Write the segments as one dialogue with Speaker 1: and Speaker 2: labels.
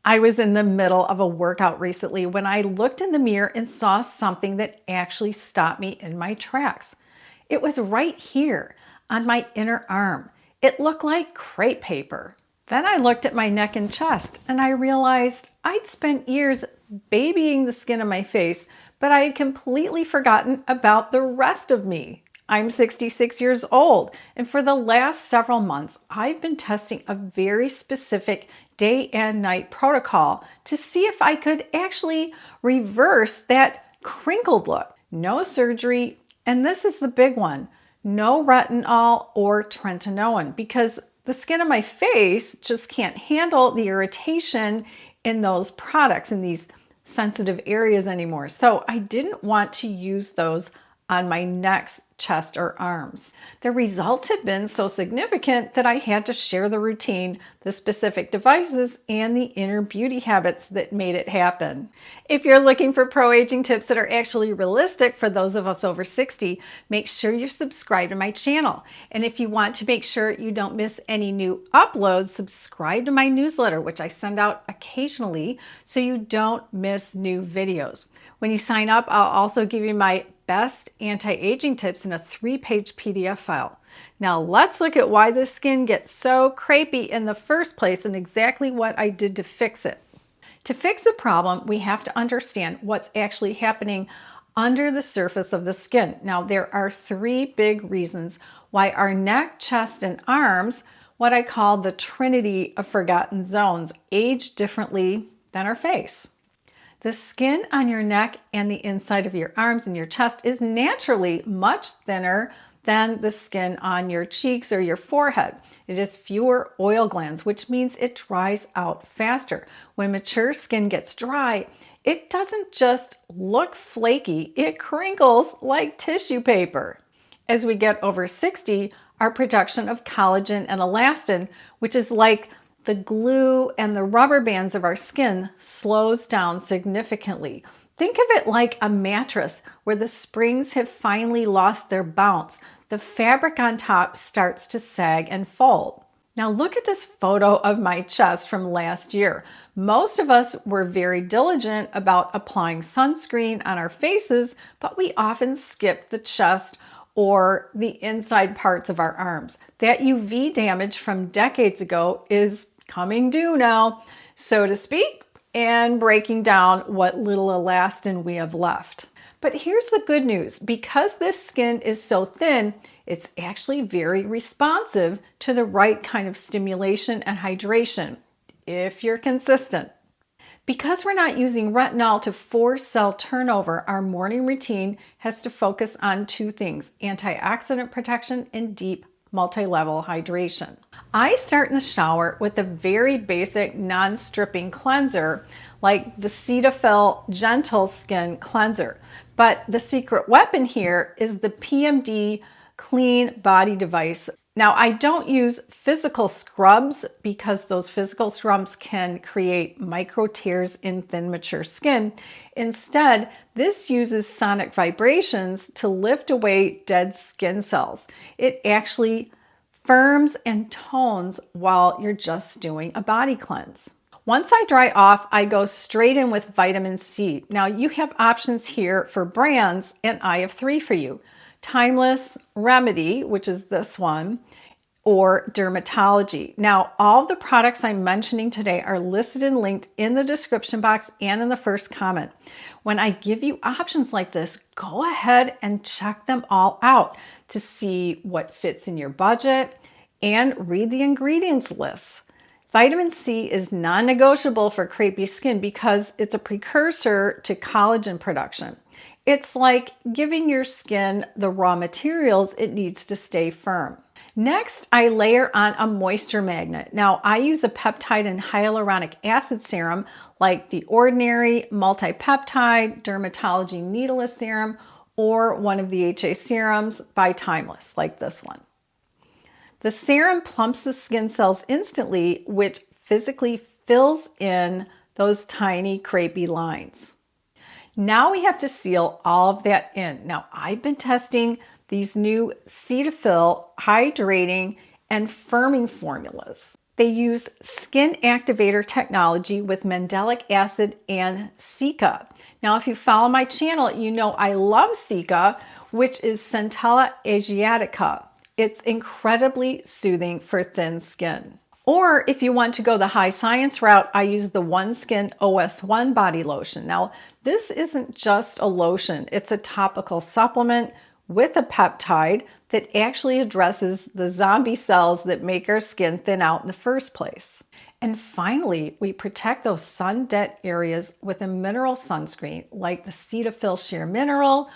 Speaker 1: I was in the middle of a workout recently when I looked in the mirror and saw something that actually stopped me in my tracks. It was right here on my inner arm. It looked like crepe paper. Then I looked at my neck and chest and I realized I'd spent years babying the skin of my face, but I had completely forgotten about the rest of me. I'm 66 years old, and for the last several months, I've been testing a very specific day and night protocol to see if I could actually reverse that crinkled look. No surgery, and this is the big one, no retinol or tretinoin, because the skin of my face just can't handle the irritation in those products in these sensitive areas anymore. So I didn't want to use those on my neck, chest, or arms. The results had been so significant that I had to share the routine, the specific devices, and the inner beauty habits that made it happen. If you're looking for pro-aging tips that are actually realistic for those of us over 60, make sure you're subscribed to my channel. And if you want to make sure you don't miss any new uploads, subscribe to my newsletter, which I send out occasionally, so you don't miss new videos. When you sign up, I'll also give you my best anti-aging tips in a 3-page PDF file. Now let's look at why the skin gets so crepey in the first place and exactly what I did to fix it. To fix a problem, we have to understand what's actually happening under the surface of the skin. Now there are 3 big reasons why our neck, chest, and arms, what I call the Trinity of forgotten zones, age differently than our face. The skin on your neck and the inside of your arms and your chest is naturally much thinner than the skin on your cheeks or your forehead. It has fewer oil glands, which means it dries out faster. When mature skin gets dry, it doesn't just look flaky, it crinkles like tissue paper. As we get over 60, our production of collagen and elastin, which is like the glue and the rubber bands of our skin, slows down significantly. Think of it like a mattress where the springs have finally lost their bounce. The fabric on top starts to sag and fold. Now look at this photo of my chest from last year. Most of us were very diligent about applying sunscreen on our faces, but we often skip the chest or the inside parts of our arms. That UV damage from decades ago is coming due now, so to speak, and breaking down what little elastin we have left. But here's the good news. Because this skin is so thin, it's actually very responsive to the right kind of stimulation and hydration, if you're consistent. Because we're not using retinol to force cell turnover, our morning routine has to focus on 2 things: antioxidant protection and deep multi-level hydration. I start in the shower with a very basic non-stripping cleanser like the Cetaphil Gentle Skin Cleanser. But the secret weapon here is the PMD Clean Body Device. Now I don't use physical scrubs because those physical scrubs can create micro tears in thin mature skin. Instead, this uses sonic vibrations to lift away dead skin cells. It actually firms and tones while you're just doing a body cleanse. Once I dry off, I go straight in with vitamin C. Now you have options here for brands, and I have 3 for you. Timeless, Remedy, which is this one, or Dermatology. Now, all of the products I'm mentioning today are listed and linked in the description box and in the first comment. When I give you options like this, go ahead and check them all out to see what fits in your budget and read the ingredients lists. Vitamin C is non-negotiable for crepey skin because it's a precursor to collagen production. It's like giving your skin the raw materials it needs to stay firm. Next, I layer on a moisture magnet. Now, I use a peptide and hyaluronic acid serum like the Ordinary Multi-Peptide Dermatology Needleless Serum or one of the HA serums by Timeless, like this one. The serum plumps the skin cells instantly, which physically fills in those tiny crepey lines. Now we have to seal all of that in. Now I've been testing these new Cetaphil hydrating and firming formulas. They use skin activator technology with mandelic acid and cica. Now, if you follow my channel, you know I love cica, which is Centella asiatica. It's incredibly soothing for thin skin. Or if you want to go the high science route, I use the OneSkin OS1 body lotion. Now, this isn't just a lotion, it's a topical supplement with a peptide that actually addresses the zombie cells that make our skin thin out in the first place. And finally, we protect those sun dead areas with a mineral sunscreen like the Cetaphil Sheer Mineral,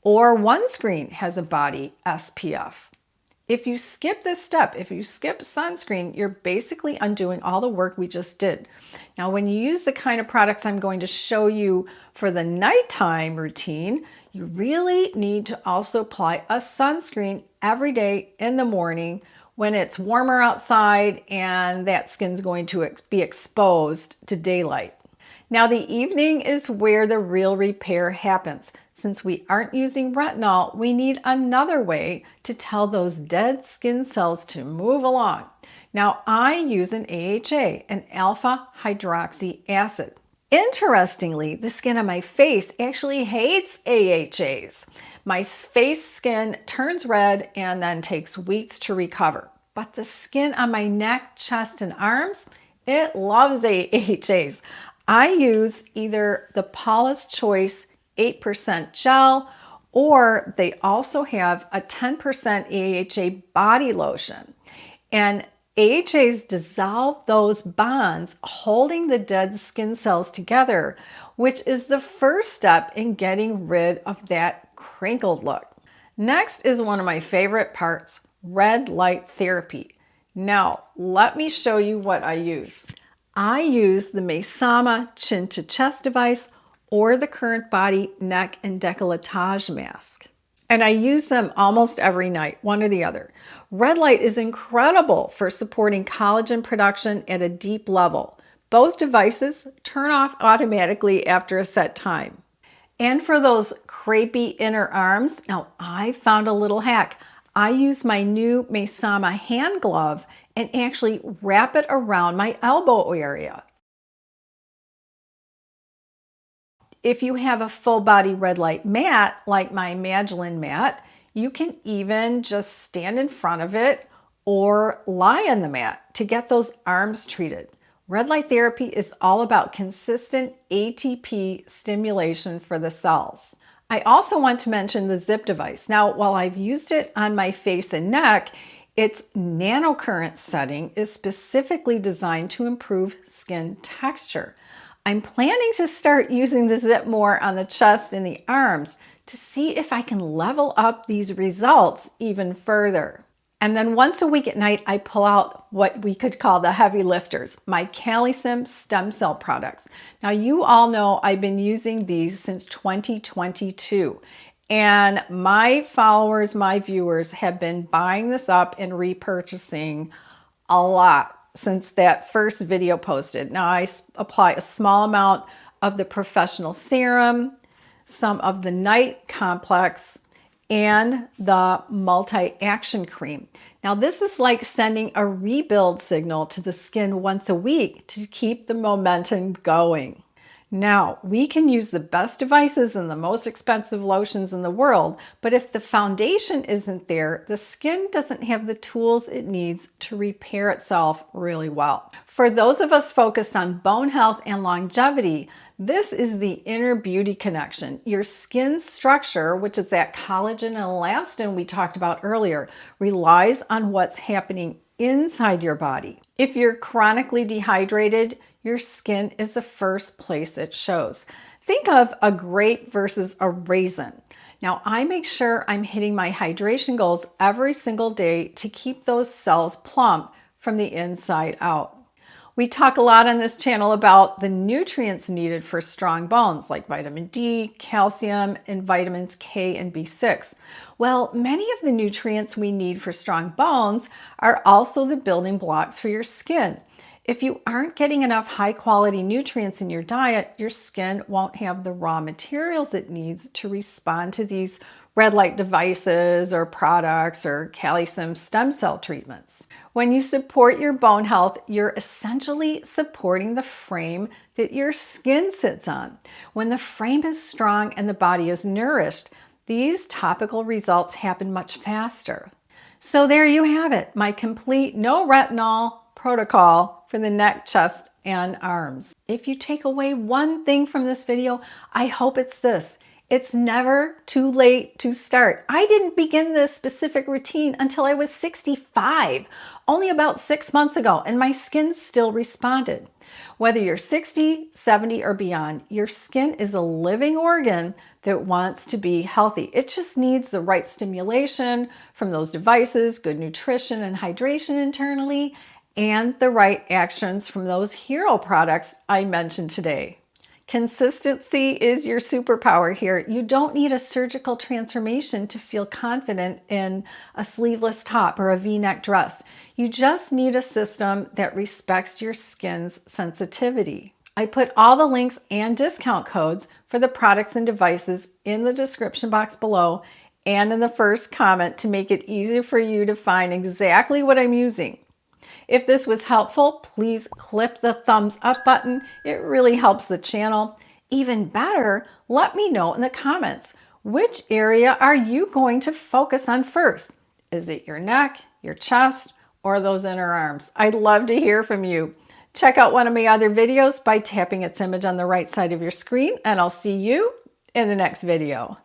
Speaker 1: or OneScreen has a body SPF. If you skip this step, if you skip sunscreen, you're basically undoing all the work we just did. Now, when you use the kind of products I'm going to show you for the nighttime routine, you really need to also apply a sunscreen every day in the morning when it's warmer outside and that skin's going to be exposed to daylight. Now, the evening is where the real repair happens. Since we aren't using retinol, we need another way to tell those dead skin cells to move along. Now, I use an AHA, an alpha hydroxy acid. Interestingly, the skin on my face actually hates AHAs. My face skin turns red and then takes weeks to recover. But the skin on my neck, chest, and arms, it loves AHAs. I use either the Paula's Choice 8% gel, or they also have a 10% AHA body lotion. And AHAs dissolve those bonds holding the dead skin cells together, which is the first step in getting rid of that crinkled look. Next is one of my favorite parts, red light therapy. Now, let me show you what I use. I use the Mesama chin to chest device or the Current Body neck and décolletage mask. And I use them almost every night, one or the other. Red light is incredible for supporting collagen production at a deep level. Both devices turn off automatically after a set time. And for those crepey inner arms, now I found a little hack. I use my new Mesama hand glove and actually wrap it around my elbow area. If you have a full body red light mat, like my Magdalene mat, you can even just stand in front of it or lie on the mat to get those arms treated. Red light therapy is all about consistent ATP stimulation for the cells. I also want to mention the Zip device. Now, while I've used it on my face and neck, its nanocurrent setting is specifically designed to improve skin texture. I'm planning to start using the Zip more on the chest and the arms to see if I can level up these results even further. And then once a week at night, I pull out what we could call the heavy lifters, my Calcium stem cell products. Now, you all know I've been using these since 2022. And my followers, my viewers have been buying this up and repurchasing a lot since that first video posted. Now I apply a small amount of the professional serum, some of the night complex, and the multi-action cream. Now this is like sending a rebuild signal to the skin once a week to keep the momentum going. Now, we can use the best devices and the most expensive lotions in the world, but if the foundation isn't there, the skin doesn't have the tools it needs to repair itself really well. For those of us focused on bone health and longevity, this is the inner beauty connection. Your skin structure, which is that collagen and elastin we talked about earlier, relies on what's happening inside your body. If you're chronically dehydrated, your skin is the first place it shows. Think of a grape versus a raisin. Now, I make sure I'm hitting my hydration goals every single day to keep those cells plump from the inside out. We talk a lot on this channel about the nutrients needed for strong bones, like vitamin D, calcium, and vitamins K and B6. Well, many of the nutrients we need for strong bones are also the building blocks for your skin. If you aren't getting enough high quality nutrients in your diet, your skin won't have the raw materials it needs to respond to these red light devices or products or calcium stem cell treatments. When you support your bone health, you're essentially supporting the frame that your skin sits on. When the frame is strong and the body is nourished, these topical results happen much faster. So there you have it, my complete no retinol protocol for the neck, chest, and arms. If you take away one thing from this video, I hope it's this. It's never too late to start. I didn't begin this specific routine until I was 65, only about 6 months ago, and my skin still responded. Whether you're 60, 70, or beyond, your skin is a living organ that wants to be healthy. It just needs the right stimulation from those devices, good nutrition and hydration internally, and the right actions from those hero products I mentioned today. Consistency is your superpower here. You don't need a surgical transformation to feel confident in a sleeveless top or a V-neck dress. You just need a system that respects your skin's sensitivity. I put all the links and discount codes for the products and devices in the description box below and in the first comment to make it easier for you to find exactly what I'm using. If this was helpful, please click the thumbs up button. It really helps the channel. Even better, let me know in the comments, which area are you going to focus on first? Is it your neck, your chest, or those inner arms? I'd love to hear from you. Check out one of my other videos by tapping its image on the right side of your screen, and I'll see you in the next video.